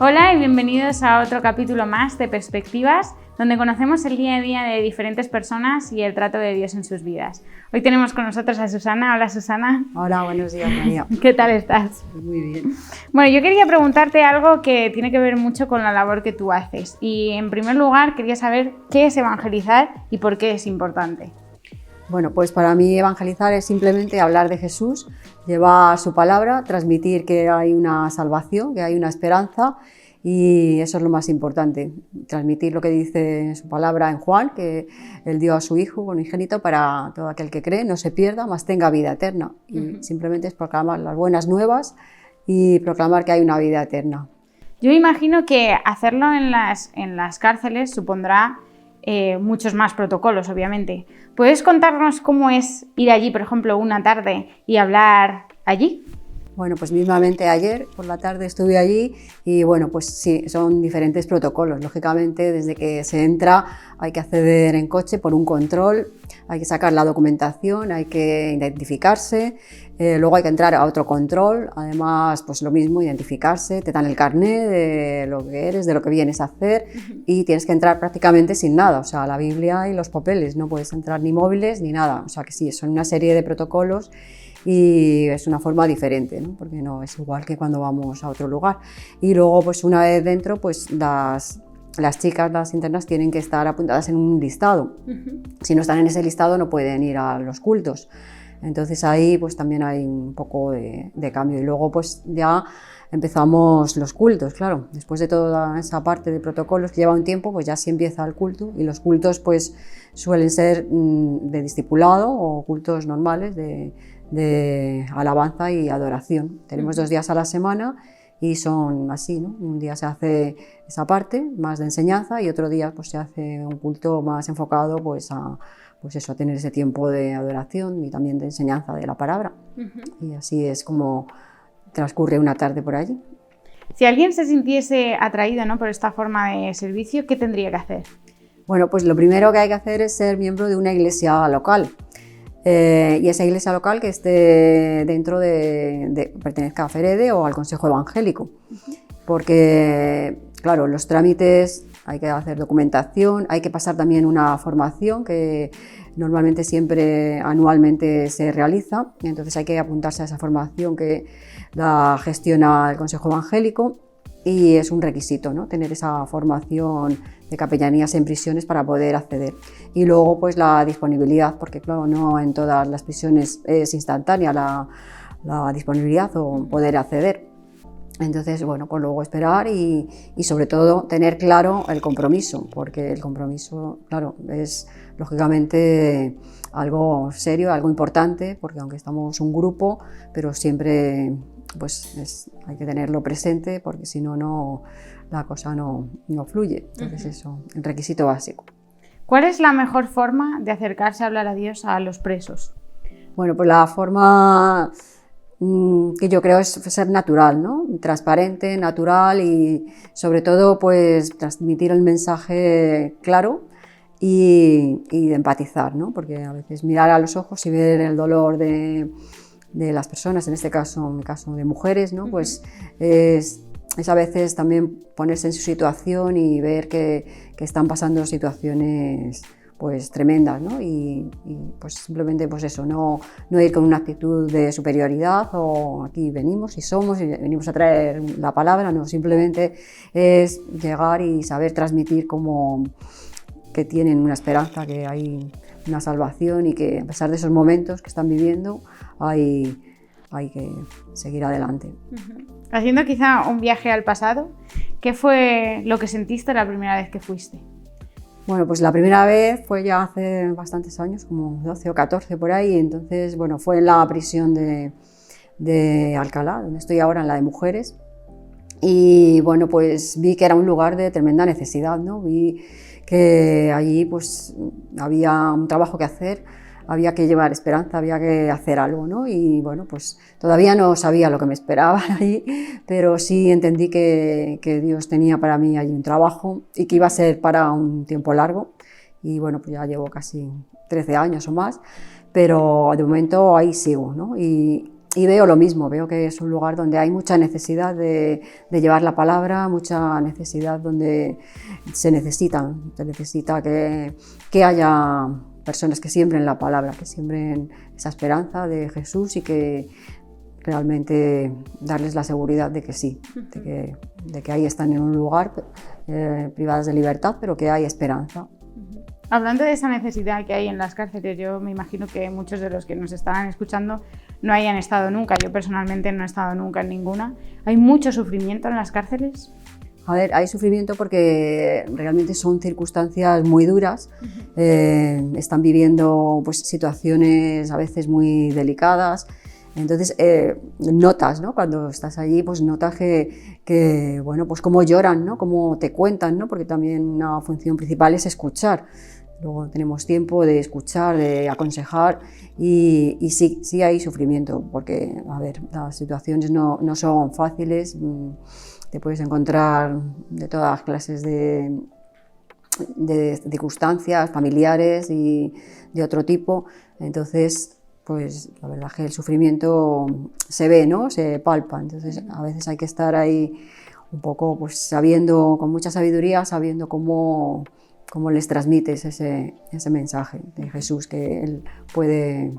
Hola y bienvenidos a otro capítulo más de Perspectivas, donde conocemos el día a día de diferentes personas y el trato de Dios en sus vidas. Hoy tenemos con nosotros a Susana. Hola, Susana. Hola, buenos días, María. ¿Qué tal estás? Muy bien. Bueno, yo quería preguntarte algo que tiene que ver mucho con la labor que tú haces. Y en primer lugar, quería saber qué es evangelizar y por qué es importante. Bueno, pues para mí evangelizar es simplemente hablar de Jesús, llevar su palabra, transmitir que hay una salvación, que hay una esperanza, y eso es lo más importante, transmitir lo que dice su palabra en Juan, que Él dio a su Hijo unigénito para todo aquel que cree, no se pierda, mas tenga vida eterna. Y simplemente es proclamar las buenas nuevas y proclamar que hay una vida eterna. Yo imagino que hacerlo en las cárceles supondrá muchos más protocolos, obviamente. ¿Puedes contarnos cómo es ir allí, por ejemplo, una tarde y hablar allí? Bueno, pues mismamente ayer por la tarde estuve allí y bueno, pues sí, son diferentes protocolos. Lógicamente, desde que se entra hay que acceder en coche por un control, hay que sacar la documentación, hay que identificarse, luego hay que entrar a otro control, además pues lo mismo, identificarse, te dan el carnet de lo que eres, de lo que vienes a hacer y tienes que entrar prácticamente sin nada, o sea, la Biblia y los papeles, no puedes entrar ni móviles ni nada, o sea que sí, son una serie de protocolos. Y es una forma diferente, ¿no? Porque no es igual que cuando vamos a otro lugar. Y luego, pues una vez dentro, pues las chicas, las internas, tienen que estar apuntadas en un listado. Si no están en ese listado, no pueden ir a los cultos. Entonces ahí pues también hay un poco de cambio. Y luego pues ya empezamos los cultos, claro. Después de toda esa parte de protocolos que lleva un tiempo, pues ya sí empieza el culto. Y los cultos pues suelen ser de discipulado o cultos normales de alabanza y adoración. Tenemos 2 días a la semana y son así, ¿no? Un día se hace esa parte más de enseñanza y otro día pues se hace un culto más enfocado pues a tener ese tiempo de adoración y también de enseñanza de la palabra. Y así es como transcurre una tarde por allí. Si alguien se sintiese atraído, ¿no?, por esta forma de servicio, ¿qué tendría que hacer? Bueno, pues lo primero que hay que hacer es ser miembro de una iglesia local. Y esa iglesia local que esté dentro pertenezca a FEREDE o al Consejo Evangélico, porque claro, los trámites, hay que hacer documentación, hay que pasar también una formación que normalmente siempre anualmente se realiza, y entonces hay que apuntarse a esa formación que la gestiona el Consejo Evangélico. Y es un requisito, ¿no?, tener esa formación de capellanías en prisiones para poder acceder. Y luego pues la disponibilidad, porque claro, no en todas las prisiones es instantánea la disponibilidad o poder acceder. Entonces, bueno, pues luego esperar y sobre todo tener claro el compromiso, porque el compromiso, claro, es lógicamente algo serio, algo importante, porque aunque estamos un grupo, pero siempre pues hay que tenerlo presente, porque si no, la cosa no fluye. Entonces eso, el requisito básico. ¿Cuál es la mejor forma de acercarse a hablar a Dios a los presos? Bueno, pues la forma que yo creo es ser natural, ¿no? Transparente, natural y sobre todo pues transmitir el mensaje claro y de empatizar, ¿no? Porque a veces mirar a los ojos y ver el dolor de las personas, en este caso, en mi caso de mujeres, ¿no? Pues es a veces también ponerse en su situación y ver que están pasando situaciones pues tremendas, ¿no? Y pues simplemente pues eso, no ir con una actitud de superioridad o aquí venimos y somos y venimos a traer la palabra, no, simplemente es llegar y saber transmitir como que tienen una esperanza, que hay una salvación y que a pesar de esos momentos que están viviendo hay que seguir adelante. Haciendo quizá un viaje al pasado, ¿qué fue lo que sentiste la primera vez que fuiste? Bueno, pues la primera vez fue ya hace bastantes años, como 12 o 14 por ahí, entonces bueno, fue en la prisión de Alcalá, donde estoy ahora, en la de mujeres, y bueno, pues vi que era un lugar de tremenda necesidad, ¿no? Vi que allí pues había un trabajo que hacer, había que llevar esperanza, había que hacer algo, ¿no? Y bueno, pues todavía no sabía lo que me esperaba allí, pero sí entendí que Dios tenía para mí allí un trabajo y que iba a ser para un tiempo largo. Y bueno, pues ya llevo casi 13 años o más, pero de momento ahí sigo, ¿no? Y veo lo mismo, veo que es un lugar donde hay mucha necesidad de llevar la palabra, mucha necesidad donde se necesita que haya personas que siembren la palabra, que siembren esa esperanza de Jesús y que realmente darles la seguridad de que sí, de que ahí están en un lugar privadas de libertad, pero que hay esperanza. Hablando de esa necesidad que hay en las cárceles, yo me imagino que muchos de los que nos estarán escuchando no hayan estado nunca. Yo personalmente no he estado nunca en ninguna. ¿Hay mucho sufrimiento en las cárceles? A ver, hay sufrimiento porque realmente son circunstancias muy duras. Están viviendo pues, situaciones a veces muy delicadas. Entonces notas, ¿no? Cuando estás allí, pues notas que bueno, pues cómo lloran, ¿no? Cómo te cuentan, ¿no? Porque también una función principal es escuchar. Luego tenemos tiempo de escuchar, de aconsejar y sí hay sufrimiento, porque a ver, las situaciones no son fáciles, te puedes encontrar de todas las clases de circunstancias familiares y de otro tipo, entonces pues la verdad es que el sufrimiento se ve, ¿no? Se palpa, entonces a veces hay que estar ahí un poco pues sabiendo, con mucha sabiduría, sabiendo cómo les transmites ese mensaje de Jesús, que Él puede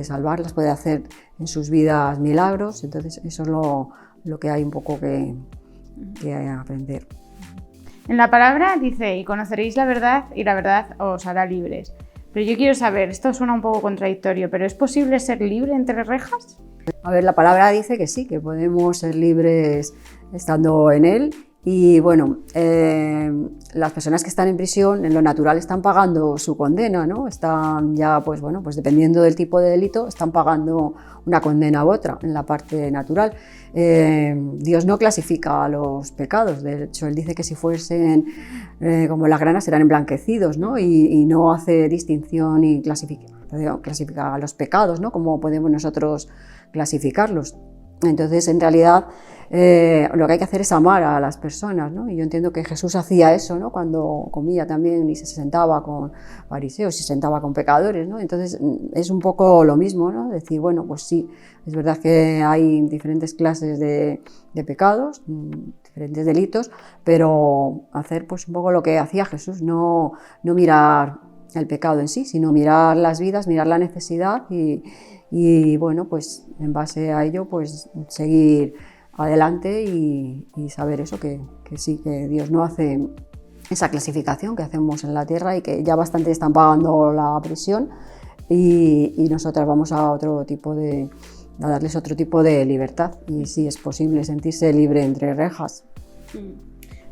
salvarlas, puede hacer en sus vidas milagros, entonces eso es lo que hay un poco que aprender. En la palabra dice, y conoceréis la verdad y la verdad os hará libres. Pero yo quiero saber, esto suena un poco contradictorio, ¿pero es posible ser libre entre rejas? A ver, la palabra dice que sí, que podemos ser libres estando en Él. Y bueno, las personas que están en prisión, en lo natural, están pagando su condena, ¿no? Están ya, pues bueno, pues dependiendo del tipo de delito, están pagando una condena u otra en la parte natural. Dios no clasifica los pecados, de hecho, Él dice que si fuesen como las granas serán emblanquecidos, ¿no? Y no hace distinción y clasifica los pecados, ¿no? Como podemos nosotros clasificarlos. Entonces, en realidad, lo que hay que hacer es amar a las personas, ¿no? Y yo entiendo que Jesús hacía eso, ¿no? Cuando comía también y se sentaba con fariseos, se sentaba con pecadores, ¿no? Entonces es un poco lo mismo, ¿no? Decir, bueno, pues sí, es verdad que hay diferentes clases de pecados, diferentes delitos, pero hacer pues un poco lo que hacía Jesús, no mirar el pecado en sí, sino mirar las vidas, mirar la necesidad y bueno, pues en base a ello, pues seguir adelante y saber eso, que sí, que Dios no hace esa clasificación que hacemos en la tierra y que ya bastante están pagando la prisión y nosotras vamos a darles otro tipo de libertad y sí es posible sentirse libre entre rejas.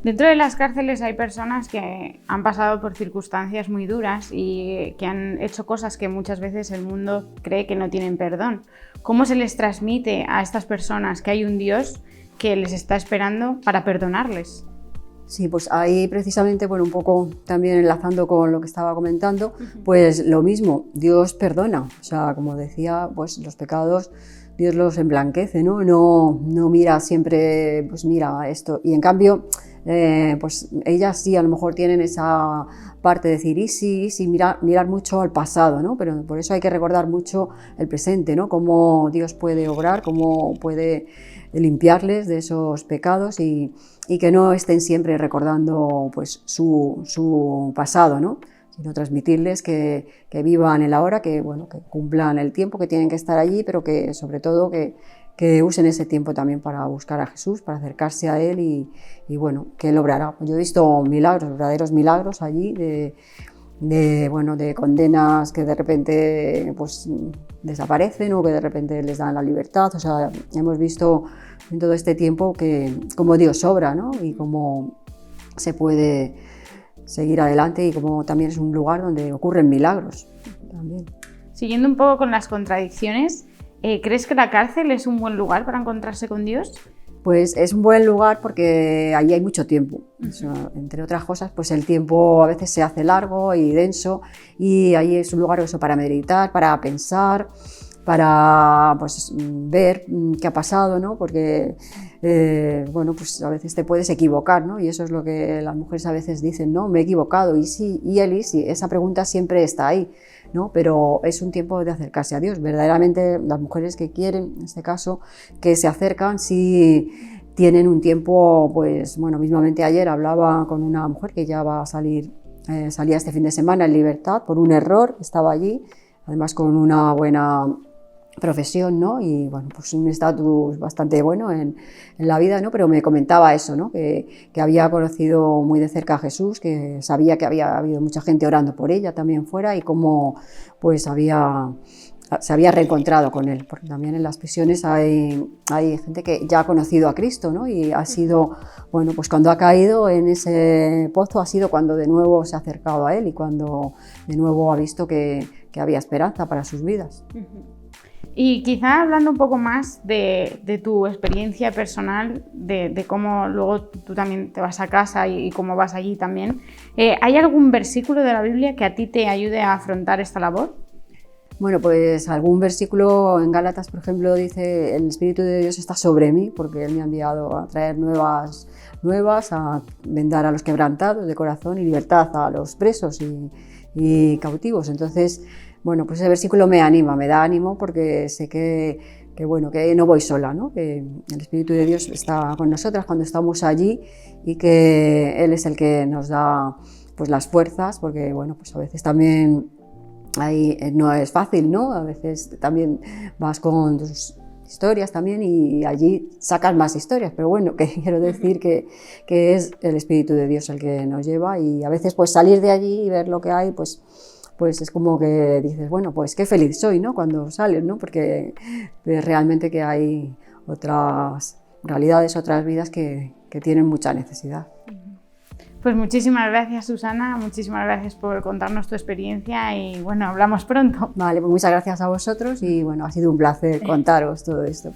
Dentro de las cárceles hay personas que han pasado por circunstancias muy duras y que han hecho cosas que muchas veces el mundo cree que no tienen perdón. ¿Cómo se les transmite a estas personas que hay un Dios que les está esperando para perdonarles? Sí, pues ahí precisamente, bueno, un poco también enlazando con lo que estaba comentando, pues lo mismo, Dios perdona, o sea, como decía, pues los pecados Dios los emblanquece, ¿no? No mira siempre, pues mira esto, y en cambio, pues ellas sí a lo mejor tienen esa parte de decir, y sí, mirar mucho al pasado, ¿no? Pero por eso hay que recordar mucho el presente, ¿no? Cómo Dios puede obrar, cómo puede limpiarles de esos pecados y que no estén siempre recordando pues su pasado, ¿no? Sino transmitirles que vivan el ahora, que bueno, que cumplan el tiempo que tienen que estar allí, pero que sobre todo que usen ese tiempo también para buscar a Jesús, para acercarse a Él y bueno, que Él obrará. Yo he visto milagros, verdaderos milagros allí de condenas que de repente pues desaparecen o que de repente les dan la libertad. O sea, hemos visto en todo este tiempo cómo Dios obra, ¿no? Y cómo se puede seguir adelante y como también es un lugar donde ocurren milagros también. Siguiendo un poco con las contradicciones, ¿crees que la cárcel es un buen lugar para encontrarse con Dios? Pues es un buen lugar porque allí hay mucho tiempo. O sea, entre otras cosas, pues el tiempo a veces se hace largo y denso y allí es un lugar eso para meditar, para pensar para pues, ver qué ha pasado, ¿no? Porque bueno, pues a veces te puedes equivocar, ¿no? Y eso es lo que las mujeres a veces dicen, ¿no? Me he equivocado, y sí, y Eli, sí, esa pregunta siempre está ahí, ¿no? Pero es un tiempo de acercarse a Dios. Verdaderamente las mujeres que quieren, en este caso, que se acercan, sí tienen un tiempo, pues bueno, mismamente ayer hablaba con una mujer que ya va a salir, salía este fin de semana en libertad por un error, estaba allí, además con una buena profesión, ¿no? Y bueno, pues un estatus bastante bueno en la vida, ¿no? Pero me comentaba eso, ¿no? Que había conocido muy de cerca a Jesús, que sabía que había habido mucha gente orando por ella también fuera, y cómo pues se había reencontrado con él, porque también en las prisiones hay gente que ya ha conocido a Cristo, ¿no? Y ha sido, bueno, pues cuando ha caído en ese pozo ha sido cuando de nuevo se ha acercado a él y cuando de nuevo ha visto que había esperanza para sus vidas. Y quizá hablando un poco más de tu experiencia personal, de cómo luego tú también te vas a casa y cómo vas allí también, ¿hay algún versículo de la Biblia que a ti te ayude a afrontar esta labor? Bueno, pues algún versículo en Gálatas, por ejemplo, dice: el Espíritu de Dios está sobre mí porque Él me ha enviado a traer nuevas, a vendar a los quebrantados de corazón y libertad a los presos y cautivos. Entonces, bueno, pues ese versículo me anima, me da ánimo, porque sé que bueno, que no voy sola, ¿no? Que el Espíritu de Dios está con nosotras cuando estamos allí, y que Él es el que nos da pues las fuerzas, porque bueno, pues a veces también ahí no es fácil, ¿no? A veces también vas con tus historias también y allí sacas más historias, pero bueno, que quiero decir que es el Espíritu de Dios el que nos lleva, y a veces pues salir de allí y ver lo que hay, pues es como que dices, bueno, pues qué feliz soy, ¿no? Cuando sales, ¿no? Porque realmente que hay otras realidades, otras vidas que tienen mucha necesidad. Pues muchísimas gracias, Susana, muchísimas gracias por contarnos tu experiencia y bueno, hablamos pronto. Vale, pues muchas gracias a vosotros y bueno, ha sido un placer contaros todo esto.